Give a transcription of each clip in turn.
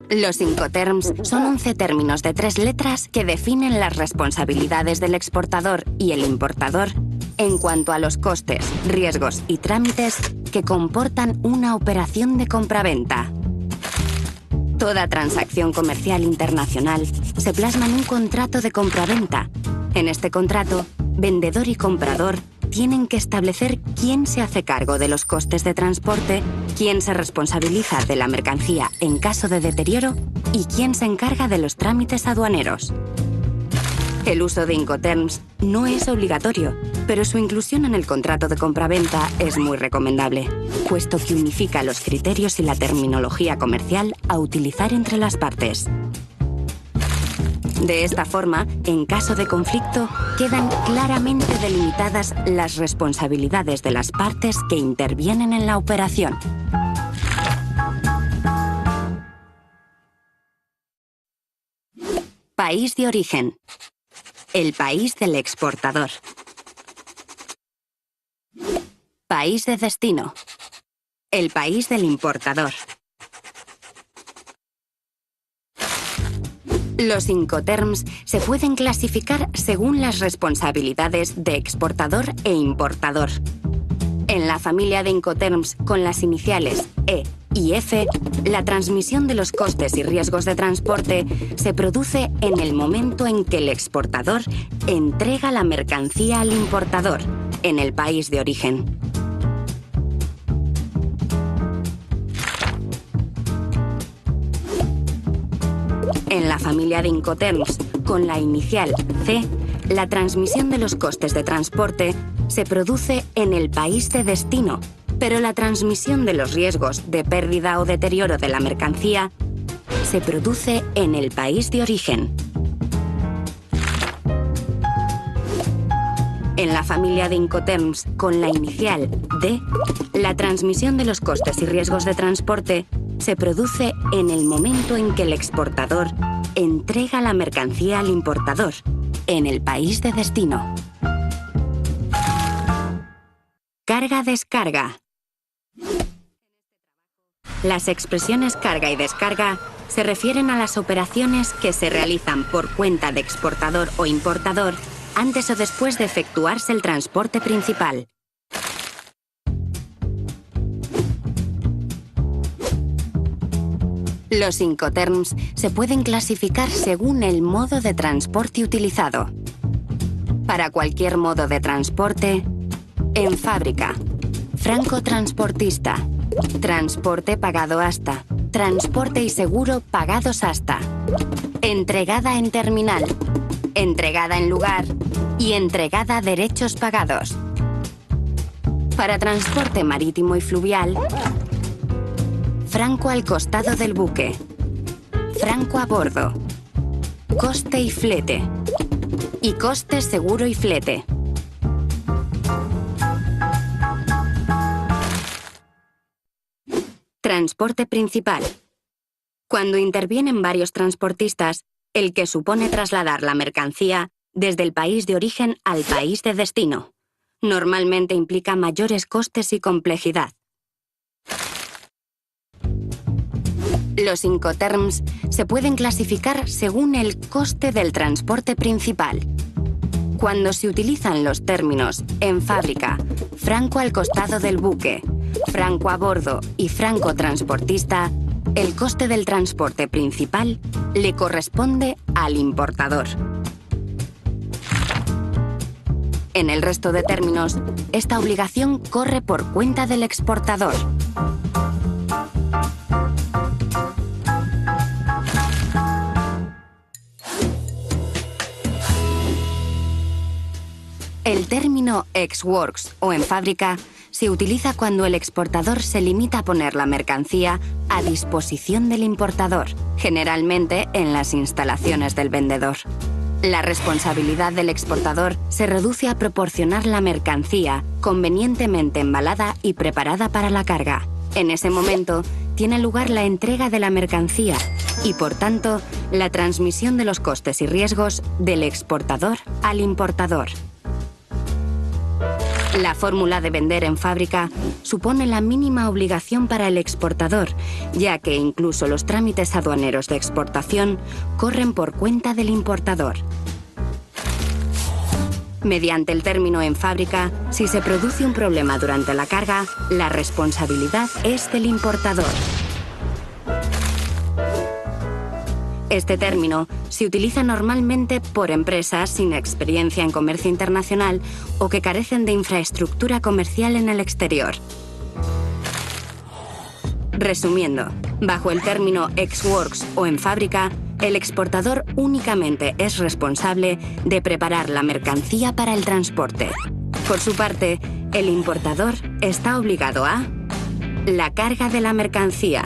Los Incoterms son 11 términos de 3 letras que definen las responsabilidades del exportador y el importador en cuanto a los costes, riesgos y trámites que comportan una operación de compraventa. Toda transacción comercial internacional se plasma en un contrato de compraventa. En este contrato, vendedor y comprador tienen que establecer quién se hace cargo de los costes de transporte, quién se responsabiliza de la mercancía en caso de deterioro y quién se encarga de los trámites aduaneros. El uso de Incoterms no es obligatorio, pero su inclusión en el contrato de compraventa es muy recomendable, puesto que unifica los criterios y la terminología comercial a utilizar entre las partes. De esta forma, en caso de conflicto, quedan claramente delimitadas las responsabilidades de las partes que intervienen en la operación. País de origen. El país del exportador. País de destino. El país del importador. Los Incoterms se pueden clasificar según las responsabilidades de exportador e importador. En la familia de Incoterms con las iniciales E y F, la transmisión de los costes y riesgos de transporte se produce en el momento en que el exportador entrega la mercancía al importador, en el país de origen. En la familia de Incoterms, con la inicial C, la transmisión de los costes de transporte se produce en el país de destino, pero la transmisión de los riesgos de pérdida o deterioro de la mercancía se produce en el país de origen. En la familia de Incoterms, con la inicial D, la transmisión de los costes y riesgos de transporte se produce en el momento en que el exportador entrega la mercancía al importador, en el país de destino. Carga-descarga. Las expresiones carga y descarga se refieren a las operaciones que se realizan por cuenta de exportador o importador antes o después de efectuarse el transporte principal. Los Incoterms se pueden clasificar según el modo de transporte utilizado. Para cualquier modo de transporte, en fábrica, franco-transportista, transporte pagado hasta, transporte y seguro pagados hasta, entregada en terminal, entregada en lugar y entregada derechos pagados. Para transporte marítimo y fluvial, franco al costado del buque, franco a bordo, coste y flete, y coste seguro y flete. Transporte principal. Cuando intervienen varios transportistas, el que supone trasladar la mercancía desde el país de origen al país de destino. Normalmente implica mayores costes y complejidad. Los Incoterms se pueden clasificar según el coste del transporte principal. Cuando se utilizan los términos en fábrica, franco al costado del buque, franco a bordo y franco transportista, el coste del transporte principal le corresponde al importador. En el resto de términos, esta obligación corre por cuenta del exportador. El término ex-works o en fábrica se utiliza cuando el exportador se limita a poner la mercancía a disposición del importador, generalmente en las instalaciones del vendedor. La responsabilidad del exportador se reduce a proporcionar la mercancía convenientemente embalada y preparada para la carga. En ese momento, tiene lugar la entrega de la mercancía y, por tanto, la transmisión de los costes y riesgos del exportador al importador. La fórmula de vender en fábrica supone la mínima obligación para el exportador, ya que incluso los trámites aduaneros de exportación corren por cuenta del importador. Mediante el término en fábrica, si se produce un problema durante la carga, la responsabilidad es del importador. Este término se utiliza normalmente por empresas sin experiencia en comercio internacional o que carecen de infraestructura comercial en el exterior. Resumiendo, bajo el término ex-works o en fábrica, el exportador únicamente es responsable de preparar la mercancía para el transporte. Por su parte, el importador está obligado a la carga de la mercancía,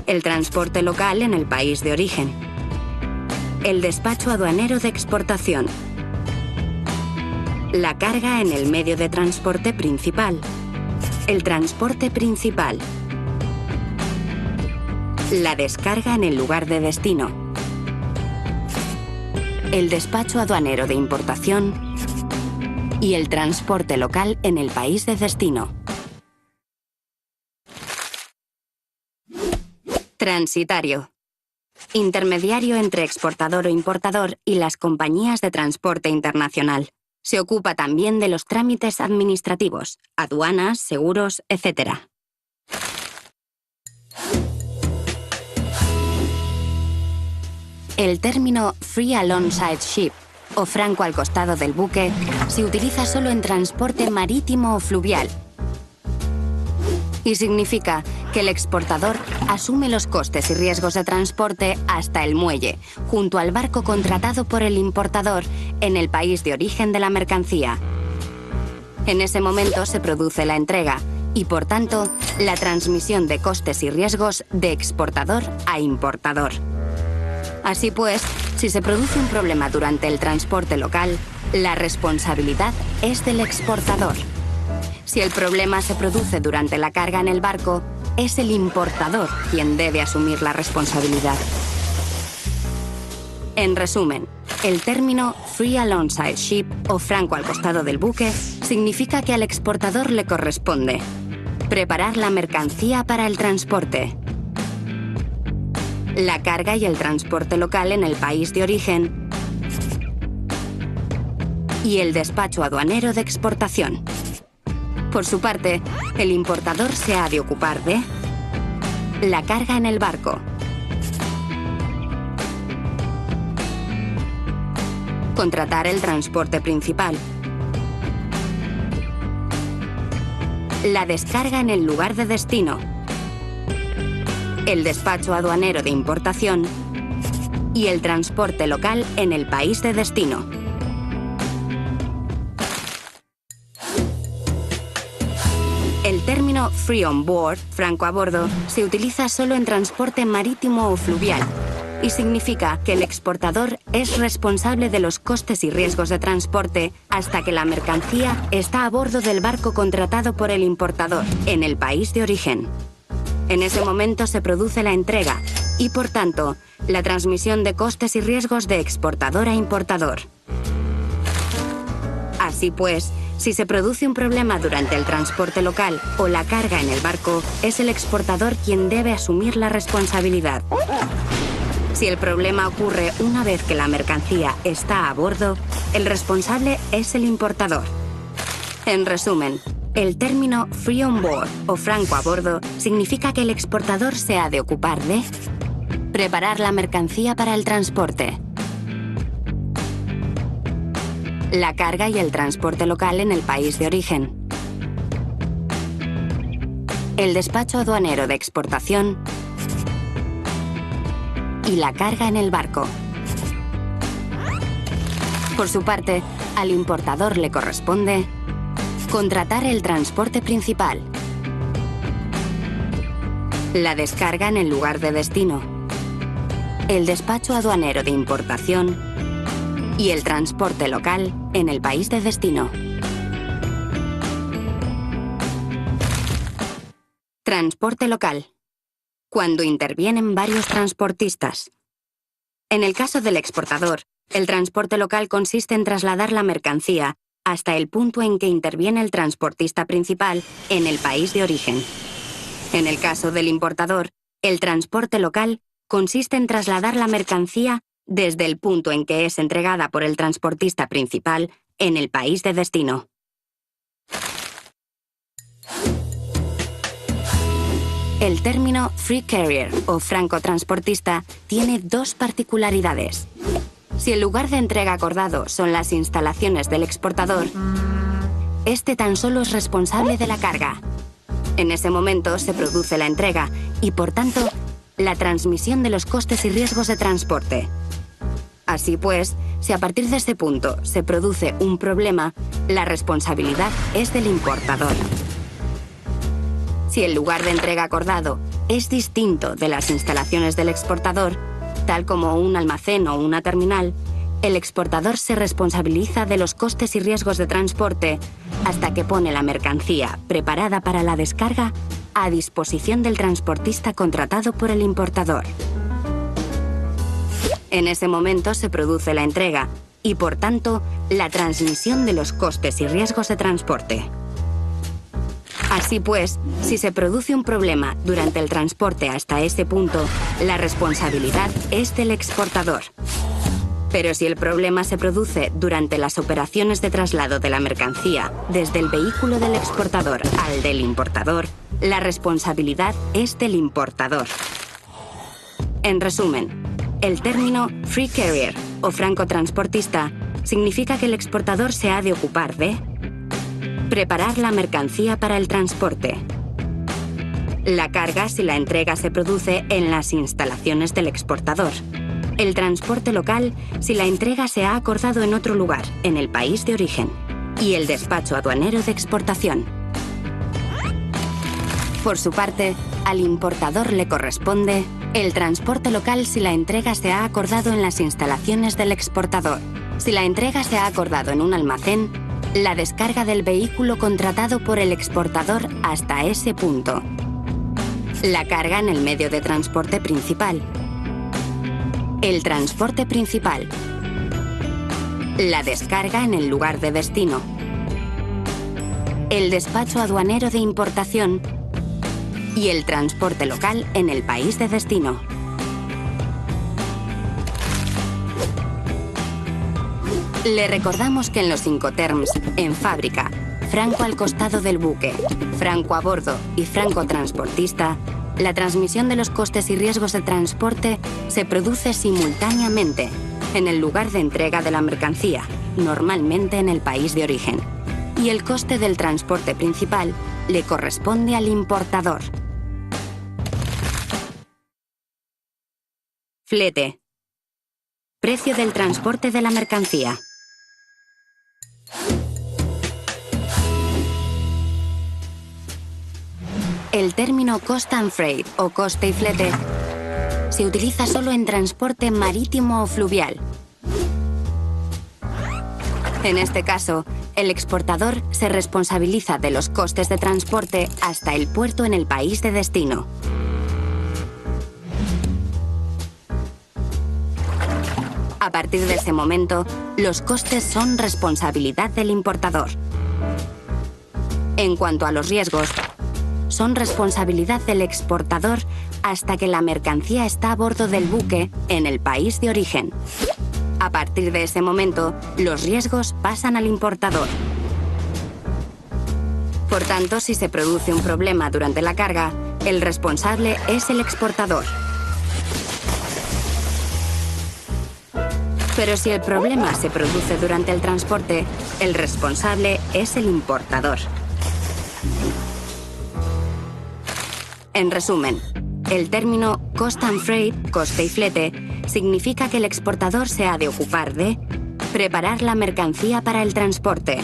el transporte local en el país de origen, el despacho aduanero de exportación, la carga en el medio de transporte principal, el transporte principal, la descarga en el lugar de destino, el despacho aduanero de importación y el transporte local en el país de destino. Transitario. Intermediario entre exportador o importador y las compañías de transporte internacional. Se ocupa también de los trámites administrativos, aduanas, seguros, etc. El término free alongside ship, o franco al costado del buque, se utiliza solo en transporte marítimo o fluvial y significa que el exportador asume los costes y riesgos de transporte hasta el muelle, junto al barco contratado por el importador en el país de origen de la mercancía. En ese momento se produce la entrega y, por tanto, la transmisión de costes y riesgos de exportador a importador. Así pues, si se produce un problema durante el transporte local, la responsabilidad es del exportador. Si el problema se produce durante la carga en el barco, es el importador quien debe asumir la responsabilidad. En resumen, el término free alongside ship o franco al costado del buque significa que al exportador le corresponde preparar la mercancía para el transporte, la carga y el transporte local en el país de origen y el despacho aduanero de exportación. Por su parte, el importador se ha de ocupar de la carga en el barco, contratar el transporte principal, la descarga en el lugar de destino, el despacho aduanero de importación y el transporte local en el país de destino. El término free on board, franco a bordo, se utiliza solo en transporte marítimo o fluvial y significa que el exportador es responsable de los costes y riesgos de transporte hasta que la mercancía está a bordo del barco contratado por el importador en el país de origen. En ese momento se produce la entrega y, por tanto, la transmisión de costes y riesgos de exportador a importador. Así pues, si se produce un problema durante el transporte local o la carga en el barco, es el exportador quien debe asumir la responsabilidad. Si el problema ocurre una vez que la mercancía está a bordo, el responsable es el importador. En resumen, el término free on board o franco a bordo significa que el exportador se ha de ocupar de preparar la mercancía para el transporte, la carga y el transporte local en el país de origen, el despacho aduanero de exportación y la carga en el barco. Por su parte, al importador le corresponde contratar el transporte principal, la descarga en el lugar de destino, el despacho aduanero de importación y el transporte local en el país de destino. Transporte local. Cuando intervienen varios transportistas. En el caso del exportador, el transporte local consiste en trasladar la mercancía hasta el punto en que interviene el transportista principal en el país de origen. En el caso del importador, el transporte local consiste en trasladar la mercancía desde el punto en que es entregada por el transportista principal en el país de destino. El término free carrier o francotransportista tiene dos particularidades. Si el lugar de entrega acordado son las instalaciones del exportador, este tan solo es responsable de la carga. En ese momento se produce la entrega y, por tanto, la transmisión de los costes y riesgos de transporte. Así pues, si a partir de este punto se produce un problema, la responsabilidad es del importador. Si el lugar de entrega acordado es distinto de las instalaciones del exportador, tal como un almacén o una terminal, el exportador se responsabiliza de los costes y riesgos de transporte hasta que pone la mercancía preparada para la descarga a disposición del transportista contratado por el importador. En ese momento se produce la entrega y, por tanto, la transmisión de los costes y riesgos de transporte. Así pues, si se produce un problema durante el transporte hasta ese punto, la responsabilidad es del exportador. Pero si el problema se produce durante las operaciones de traslado de la mercancía desde el vehículo del exportador al del importador, la responsabilidad es del importador. En resumen, el término free carrier o francotransportista significa que el exportador se ha de ocupar de preparar la mercancía para el transporte, la carga si la entrega se produce en las instalaciones del exportador, el transporte local si la entrega se ha acordado en otro lugar, en el país de origen, y el despacho aduanero de exportación. Por su parte, al importador le corresponde el transporte local si la entrega se ha acordado en las instalaciones del exportador. Si la entrega se ha acordado en un almacén, la descarga del vehículo contratado por el exportador hasta ese punto. La carga en el medio de transporte principal. El transporte principal. La descarga en el lugar de destino. El despacho aduanero de importación. Y el transporte local en el país de destino. Le recordamos que en los Incoterms, en fábrica, franco al costado del buque, franco a bordo y franco transportista, la transmisión de los costes y riesgos de transporte se produce simultáneamente en el lugar de entrega de la mercancía, normalmente en el país de origen, y el coste del transporte principal le corresponde al importador. Flete. Precio del transporte de la mercancía. El término cost and freight o coste y flete se utiliza solo en transporte marítimo o fluvial. En este caso, el exportador se responsabiliza de los costes de transporte hasta el puerto en el país de destino. A partir de ese momento, los costes son responsabilidad del importador. En cuanto a los riesgos, son responsabilidad del exportador hasta que la mercancía está a bordo del buque en el país de origen. A partir de ese momento, los riesgos pasan al importador. Por tanto, si se produce un problema durante la carga, el responsable es el exportador. Pero si el problema se produce durante el transporte, el responsable es el importador. En resumen, el término cost and freight, coste y flete, significa que el exportador se ha de ocupar de preparar la mercancía para el transporte,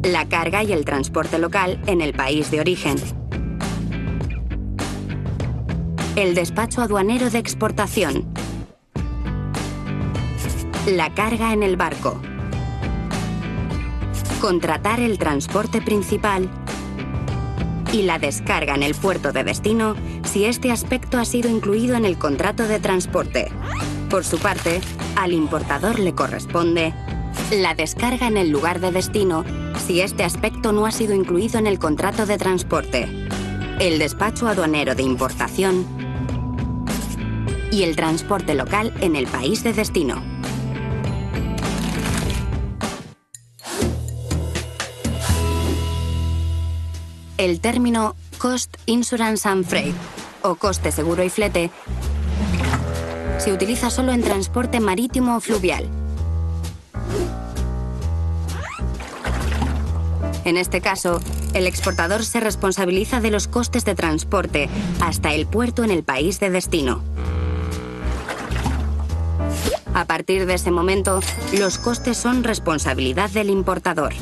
la carga y el transporte local en el país de origen, el despacho aduanero de exportación, la carga en el barco, contratar el transporte principal y la descarga en el puerto de destino si este aspecto ha sido incluido en el contrato de transporte. Por su parte, al importador le corresponde La descarga en el lugar de destino si este aspecto no ha sido incluido en el contrato de transporte. El despacho aduanero de importación y el transporte local en el país de destino. El término Cost, Insurance and Freight, o coste, seguro y flete, se utiliza solo en transporte marítimo o fluvial. En este caso, el exportador se responsabiliza de los costes de transporte hasta el puerto en el país de destino. A partir de ese momento, los costes son responsabilidad del importador.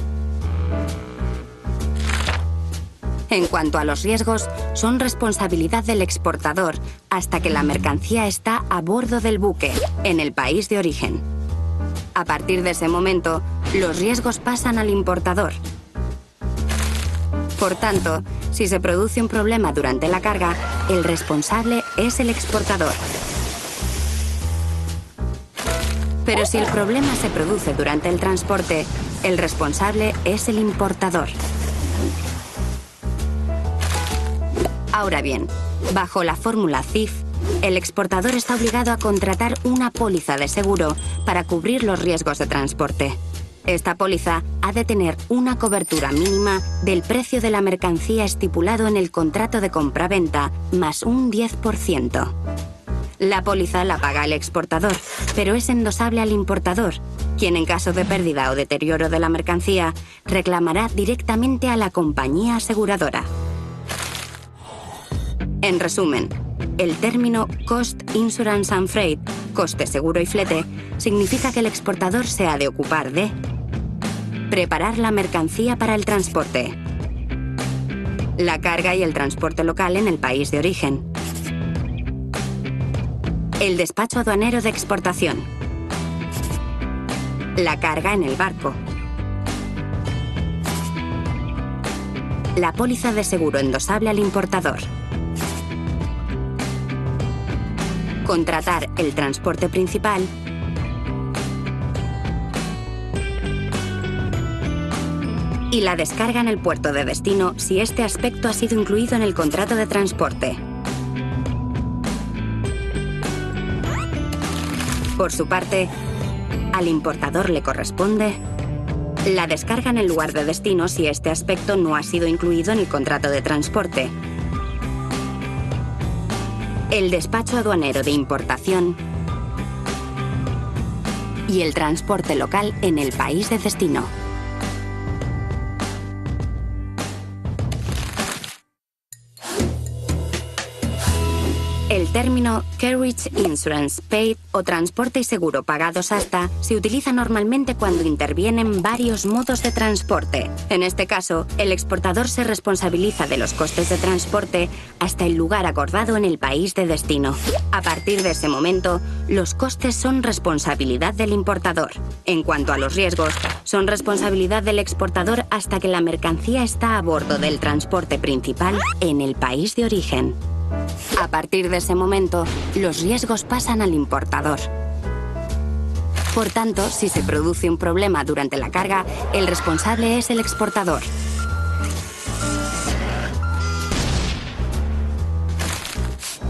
En cuanto a los riesgos, son responsabilidad del exportador hasta que la mercancía está a bordo del buque, en el país de origen. A partir de ese momento, los riesgos pasan al importador. Por tanto, si se produce un problema durante la carga, el responsable es el exportador. Pero si el problema se produce durante el transporte, el responsable es el importador. Ahora bien, bajo la fórmula CIF, el exportador está obligado a contratar una póliza de seguro para cubrir los riesgos de transporte. Esta póliza ha de tener una cobertura mínima del precio de la mercancía estipulado en el contrato de compraventa más un 10%. La póliza la paga el exportador, pero es endosable al importador, quien en caso de pérdida o deterioro de la mercancía reclamará directamente a la compañía aseguradora. En resumen, el término Cost, Insurance and Freight, coste, seguro y flete, significa que el exportador se ha de ocupar de preparar la mercancía para el transporte, la carga y el transporte local en el país de origen, el despacho aduanero de exportación, la carga en el barco, la póliza de seguro endosable al importador, contratar el transporte principal y la descarga en el puerto de destino si este aspecto ha sido incluido en el contrato de transporte. Por su parte, al importador le corresponde la descarga en el lugar de destino si este aspecto no ha sido incluido en el contrato de transporte, el despacho aduanero de importación y el transporte local en el país de destino. El término Carriage Insurance Paid o transporte y seguro pagados hasta se utiliza normalmente cuando intervienen varios modos de transporte. En este caso, el exportador se responsabiliza de los costes de transporte hasta el lugar acordado en el país de destino. A partir de ese momento, los costes son responsabilidad del importador. En cuanto a los riesgos, son responsabilidad del exportador hasta que la mercancía está a bordo del transporte principal en el país de origen. A partir de ese momento, los riesgos pasan al importador. Por tanto, si se produce un problema durante la carga, el responsable es el exportador.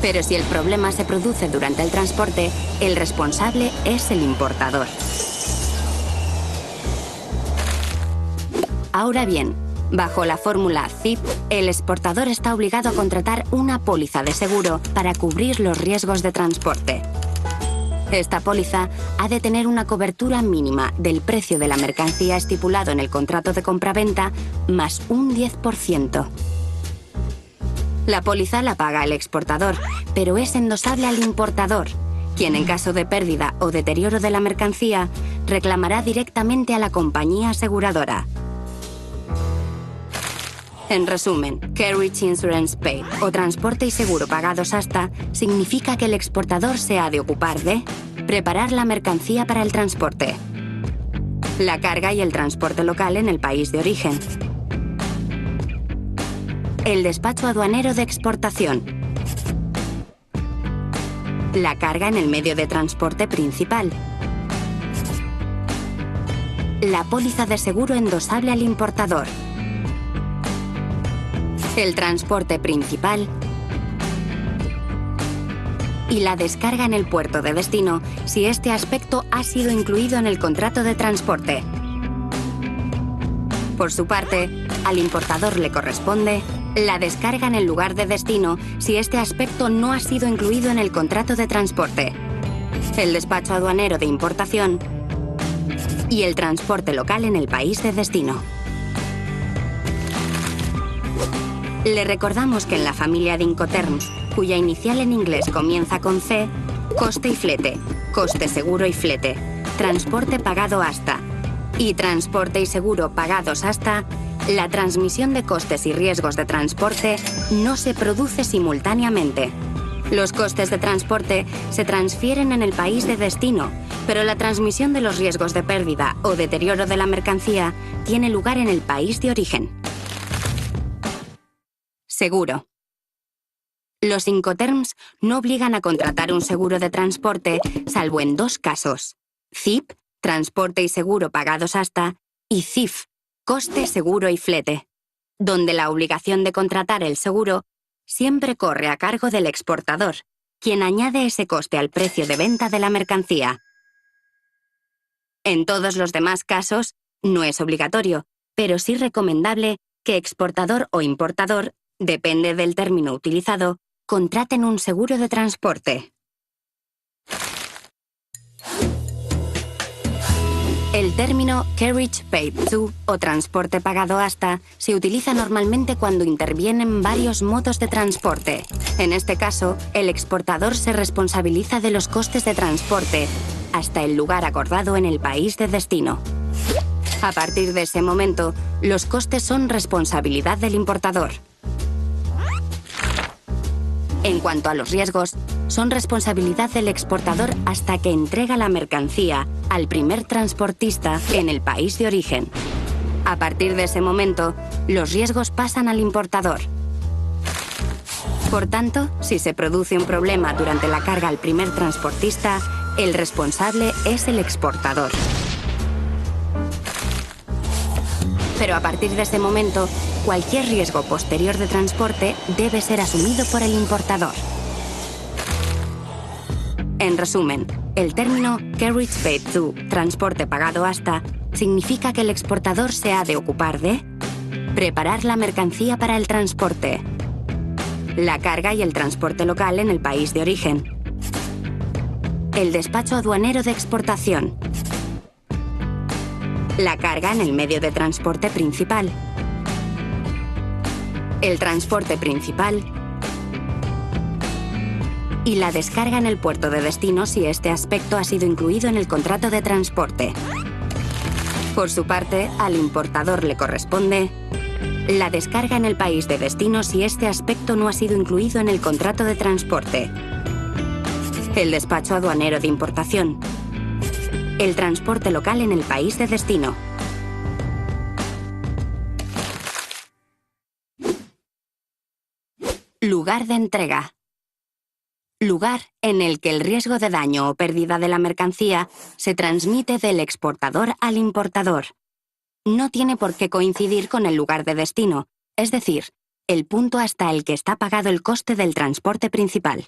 Pero si el problema se produce durante el transporte, el responsable es el importador. Ahora bien, bajo la fórmula CIF, el exportador está obligado a contratar una póliza de seguro para cubrir los riesgos de transporte. Esta póliza ha de tener una cobertura mínima del precio de la mercancía estipulado en el contrato de compraventa más un 10%. La póliza la paga el exportador, pero es endosable al importador, quien en caso de pérdida o deterioro de la mercancía reclamará directamente a la compañía aseguradora. En resumen, Carriage Insurance Paid o transporte y seguro pagados hasta significa que el exportador se ha de ocupar de preparar la mercancía para el transporte, la carga y el transporte local en el país de origen, el despacho aduanero de exportación, la carga en el medio de transporte principal, la póliza de seguro endosable al importador, el transporte principal y la descarga en el puerto de destino si este aspecto ha sido incluido en el contrato de transporte. Por su parte, al importador le corresponde la descarga en el lugar de destino si este aspecto no ha sido incluido en el contrato de transporte, el despacho aduanero de importación y el transporte local en el país de destino. Le recordamos que en la familia de Incoterms, cuya inicial en inglés comienza con C, coste y flete, coste seguro y flete, transporte pagado hasta y transporte y seguro pagados hasta, la transmisión de costes y riesgos de transporte no se produce simultáneamente. Los costes de transporte se transfieren en el país de destino, pero la transmisión de los riesgos de pérdida o deterioro de la mercancía tiene lugar en el país de origen. Seguro. Los Incoterms no obligan a contratar un seguro de transporte salvo en dos casos: CIP, transporte y seguro pagados hasta, y CIF, coste, seguro y flete, donde la obligación de contratar el seguro siempre corre a cargo del exportador, quien añade ese coste al precio de venta de la mercancía. En todos los demás casos, no es obligatorio, pero sí recomendable que exportador o importador, depende del término utilizado, contraten un seguro de transporte. El término carriage paid to o transporte pagado hasta se utiliza normalmente cuando intervienen varios modos de transporte. En este caso, el exportador se responsabiliza de los costes de transporte hasta el lugar acordado en el país de destino. A partir de ese momento, los costes son responsabilidad del importador. En cuanto a los riesgos, son responsabilidad del exportador hasta que entrega la mercancía al primer transportista en el país de origen. A partir de ese momento, los riesgos pasan al importador. Por tanto, si se produce un problema durante la carga al primer transportista, el responsable es el exportador. Pero a partir de ese momento, cualquier riesgo posterior de transporte debe ser asumido por el importador. En resumen, el término carriage paid to, transporte pagado hasta, significa que el exportador se ha de ocupar de preparar la mercancía para el transporte, la carga y el transporte local en el país de origen, el despacho aduanero de exportación, la carga en el medio de transporte principal, el transporte principal y la descarga en el puerto de destino si este aspecto ha sido incluido en el contrato de transporte. Por su parte, al importador le corresponde la descarga en el país de destino si este aspecto no ha sido incluido en el contrato de transporte, el despacho aduanero de importación, el transporte local en el país de destino. Lugar de entrega. Lugar en el que el riesgo de daño o pérdida de la mercancía se transmite del exportador al importador. No tiene por qué coincidir con el lugar de destino, es decir, el punto hasta el que está pagado el coste del transporte principal.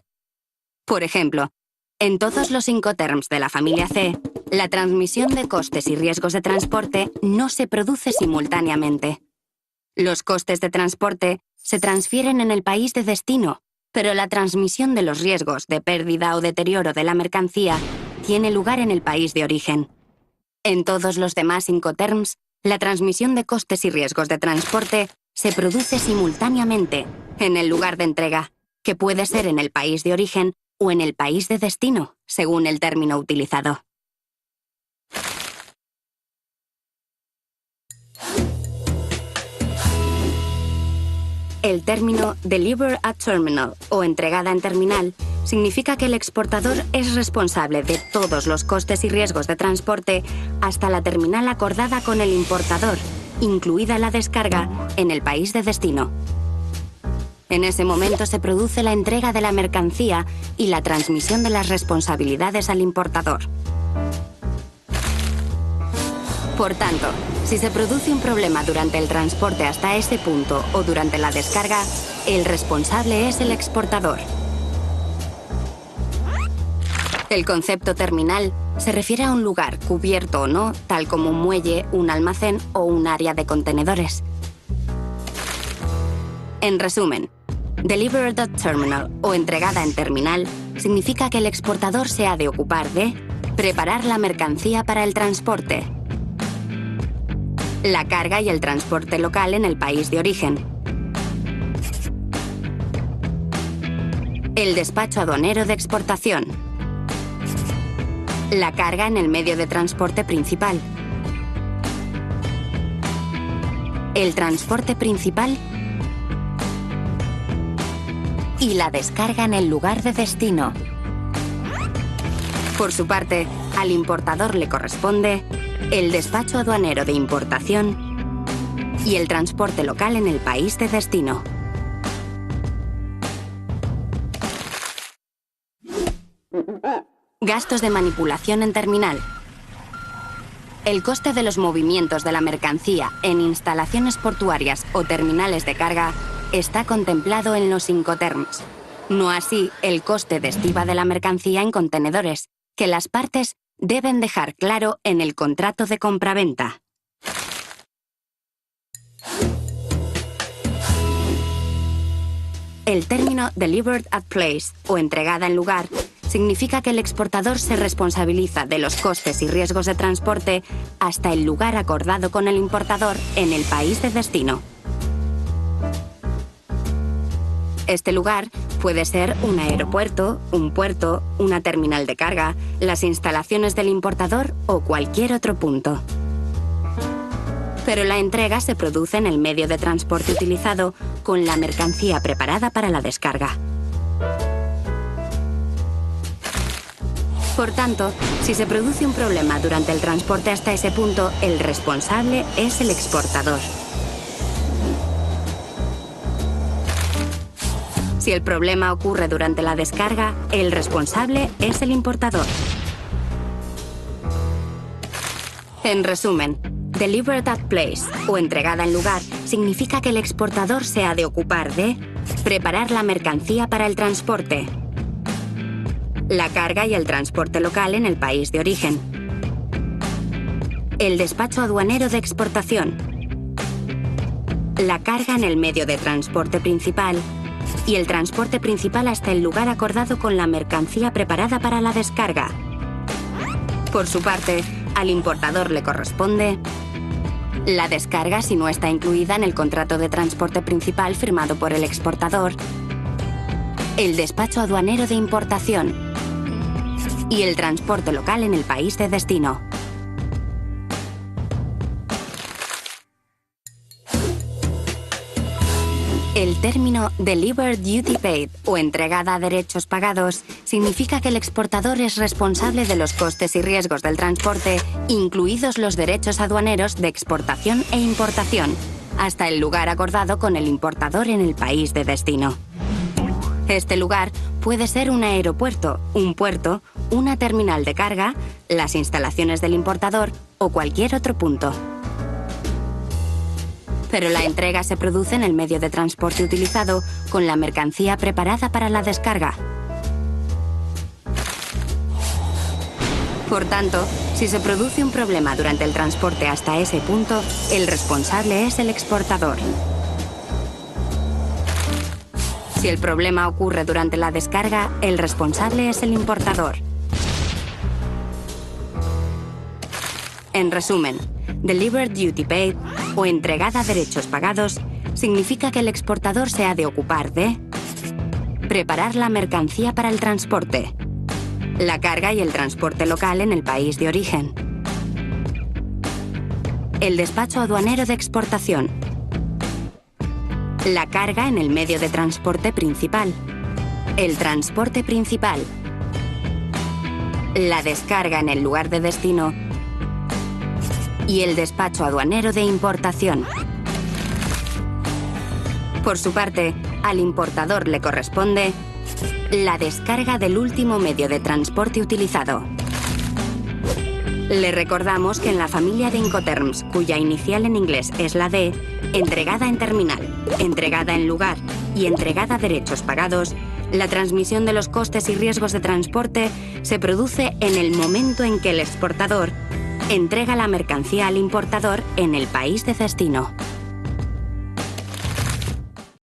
Por ejemplo, en todos los Incoterms de la familia C, la transmisión de costes y riesgos de transporte no se produce simultáneamente. Los costes de transporte se transfieren en el país de destino, pero la transmisión de los riesgos de pérdida o deterioro de la mercancía tiene lugar en el país de origen. En todos los demás Incoterms, la transmisión de costes y riesgos de transporte se produce simultáneamente en el lugar de entrega, que puede ser en el país de origen o en el país de destino, según el término utilizado. El término Deliver at Terminal o entregada en terminal significa que el exportador es responsable de todos los costes y riesgos de transporte hasta la terminal acordada con el importador, incluida la descarga en el país de destino. En ese momento se produce la entrega de la mercancía y la transmisión de las responsabilidades al importador. Por tanto, si se produce un problema durante el transporte hasta ese punto o durante la descarga, el responsable es el exportador. El concepto terminal se refiere a un lugar, cubierto o no, tal como un muelle, un almacén o un área de contenedores. En resumen, Delivered at Terminal o entregada en terminal significa que el exportador se ha de ocupar de preparar la mercancía para el transporte, la carga y el transporte local en el país de origen, el despacho aduanero de exportación, la carga en el medio de transporte principal, el transporte principal y la descarga en el lugar de destino. Por su parte, al importador le corresponde el despacho aduanero de importación y el transporte local en el país de destino. Gastos de manipulación en terminal. El coste de los movimientos de la mercancía en instalaciones portuarias o terminales de carga está contemplado en los Incoterms. No así el coste de estiba de la mercancía en contenedores, que las partes deben dejar claro en el contrato de compraventa. El término Delivered at Place o entregada en lugar significa que el exportador se responsabiliza de los costes y riesgos de transporte hasta el lugar acordado con el importador en el país de destino. Este lugar puede ser un aeropuerto, un puerto, una terminal de carga, las instalaciones del importador o cualquier otro punto. Pero la entrega se produce en el medio de transporte utilizado con la mercancía preparada para la descarga. Por tanto, si se produce un problema durante el transporte hasta ese punto, el responsable es el exportador. Si el problema ocurre durante la descarga, el responsable es el importador. En resumen, Delivered at Place o entregada en lugar significa que el exportador se ha de ocupar de preparar la mercancía para el transporte, la carga y el transporte local en el país de origen, el despacho aduanero de exportación, la carga en el medio de transporte principal y el transporte principal hasta el lugar acordado con la mercancía preparada para la descarga. Por su parte, al importador le corresponde la descarga si no está incluida en el contrato de transporte principal firmado por el exportador, el despacho aduanero de importación y el transporte local en el país de destino. El término Delivered Duty Paid o entregada a derechos pagados significa que el exportador es responsable de los costes y riesgos del transporte, incluidos los derechos aduaneros de exportación e importación, hasta el lugar acordado con el importador en el país de destino. Este lugar puede ser un aeropuerto, un puerto, una terminal de carga, las instalaciones del importador o cualquier otro punto. Pero la entrega se produce en el medio de transporte utilizado con la mercancía preparada para la descarga. Por tanto, si se produce un problema durante el transporte hasta ese punto, el responsable es el exportador. Si el problema ocurre durante la descarga, el responsable es el importador. En resumen, Delivered Duty Paid o entregada a derechos pagados significa que el exportador se ha de ocupar de preparar la mercancía para el transporte, la carga y el transporte local en el país de origen, el despacho aduanero de exportación, la carga en el medio de transporte principal, el transporte principal, la descarga en el lugar de destino y el despacho aduanero de importación. Por su parte, al importador le corresponde la descarga del último medio de transporte utilizado, Le recordamos que en la familia de Incoterms, cuya inicial en inglés es la D, entregada en terminal, entregada en lugar y entregada a derechos pagados, la transmisión de los costes y riesgos de transporte se produce en el momento en que el exportador entrega la mercancía al importador en el país de destino.